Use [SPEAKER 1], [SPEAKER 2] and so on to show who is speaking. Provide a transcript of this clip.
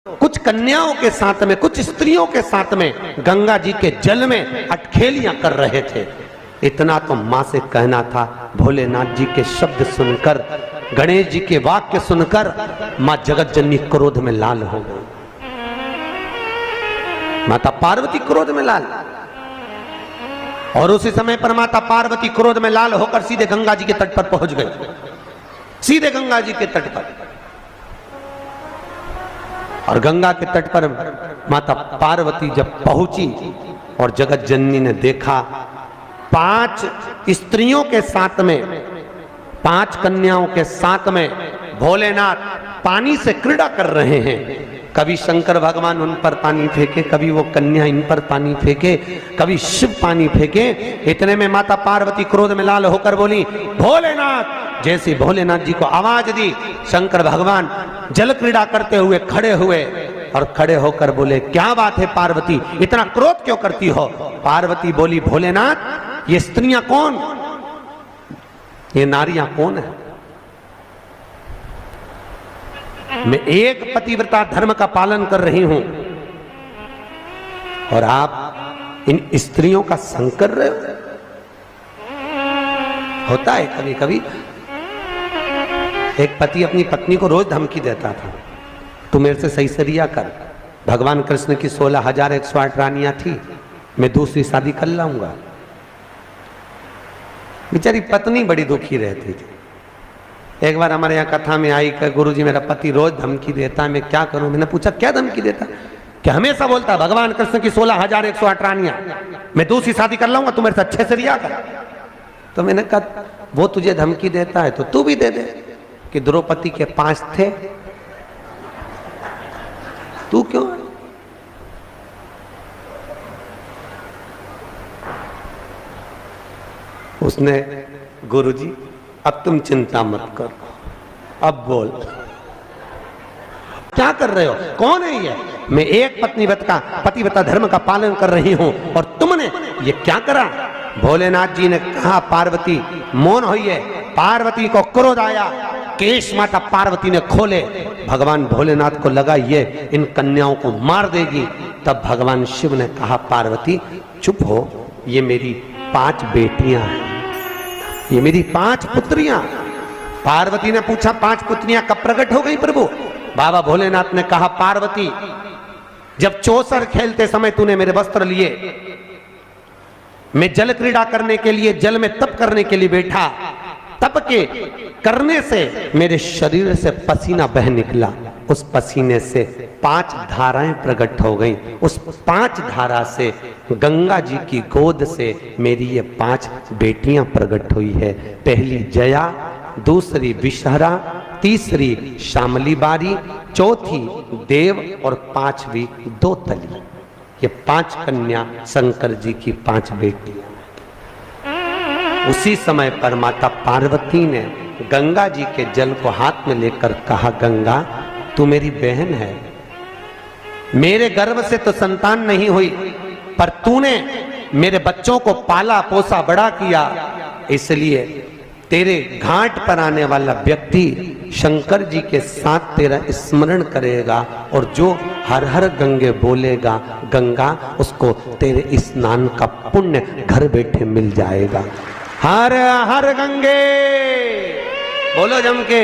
[SPEAKER 1] कुछ कन्याओं के साथ में, कुछ स्त्रियों के साथ में गंगा जी के जल में अटखेलियां कर रहे थे। इतना तो मां से कहना था। भोलेनाथ जी के शब्द सुनकर, गणेश जी के वाक्य सुनकर मां जगत जननी क्रोध में लाल हो गई। माता पार्वती क्रोध में लाल, और उसी समय पर माता पार्वती क्रोध में लाल होकर सीधे गंगा जी के तट पर पहुंच गई। सीधे गंगा जी के तट पर, और गंगा के तट पर माता पार्वती जब पहुंची और जगत जननी ने देखा 5 स्त्रियों के साथ में, 5 कन्याओं के साथ में भोलेनाथ पानी से क्रीड़ा कर रहे हैं। कभी शंकर भगवान उन पर पानी फेंके, कभी वो कन्या इन पर पानी फेंके, कभी शिव पानी फेंके। इतने में माता पार्वती क्रोध में लाल होकर बोली भोलेनाथ। जैसे भोलेनाथ जी को आवाज दी, शंकर भगवान जल क्रीड़ा करते हुए खड़े हुए और खड़े होकर बोले क्या बात है पार्वती, इतना क्रोध क्यों करती हो? पार्वती बोली भोलेनाथ ये स्त्रियां कौन, ये नारियां कौन है? मैं एक पतिव्रता धर्म का पालन कर रही हूं और आप इन स्त्रियों का संग कर रहे हो। होता है कभी कभी, एक पति अपनी पत्नी को रोज धमकी देता था, तू मेरे से सही से रिया कर। भगवान कृष्ण की 16,108 रानियां थी, मैं दूसरी शादी कर लाऊंगा। बेचारी पत्नी बड़ी दुखी रहती थी। एक बार हमारे यहाँ कथा में आई कि गुरुजी मेरा पति रोज धमकी देता है, मैं क्या करूं? मैंने पूछा क्या धमकी देता? कि हमेशा बोलता है भगवान कृष्ण की 16,108 रानियां, मैं दूसरी शादी कर लाऊंगा, तू मेरे से अच्छे से रिया कर। तो मैंने कहा वो तुझे धमकी देता है तो तू भी दे दे, कि द्रौपदी के 5 थे, तू क्यों? उसने गुरुजी अब तुम चिंता मत करो, अब बोल क्या कर रहे हो, कौन है ये? मैं एक पतिव्रता धर्म का पालन कर रही हूं और तुमने ये क्या करा? भोलेनाथ जी ने कहा पार्वती मौन होइए। पार्वती को क्रोध आया, केश माता पार्वती ने खोले। भगवान भोलेनाथ को लगा ये इन कन्याओं को मार देगी। तब भगवान शिव ने कहा पार्वती चुप हो, ये मेरी 5 बेटियां हैं, ये मेरी 5 पुत्रियां। पार्वती ने पूछा 5 पुत्रियां कब प्रकट हो गई प्रभु? बाबा भोलेनाथ ने कहा पार्वती जब चौसर खेलते समय तूने मेरे वस्त्र लिए, मैं जल क्रीड़ा करने के लिए, जल में तप करने के लिए बैठा, तप के करने से मेरे शरीर से पसीना बह निकला, उस पसीने से 5 धाराएं प्रकट हो गईं। उस 5 धारा से गंगा जी की गोद से मेरी ये 5 बेटियां प्रकट हुई है। पहली जया, दूसरी विषहरा, तीसरी शामली बारी, चौथी देव और 5वीं दोतली। ये 5 कन्या शंकर जी की 5 बेटियां। उसी समय पर माता पार्वती ने गंगा जी के जल को हाथ में लेकर कहा गंगा तू मेरी बहन है, मेरे गर्भ से तो संतान नहीं हुई, पर तूने मेरे बच्चों को पाला पोसा बड़ा किया, इसलिए तेरे घाट पर आने वाला व्यक्ति शंकर जी के साथ तेरा स्मरण करेगा और जो हर हर गंगे बोलेगा गंगा, उसको तेरे स्नान का पुण्य घर बैठे मिल जाएगा। हर हर गंगे बोलो जम के।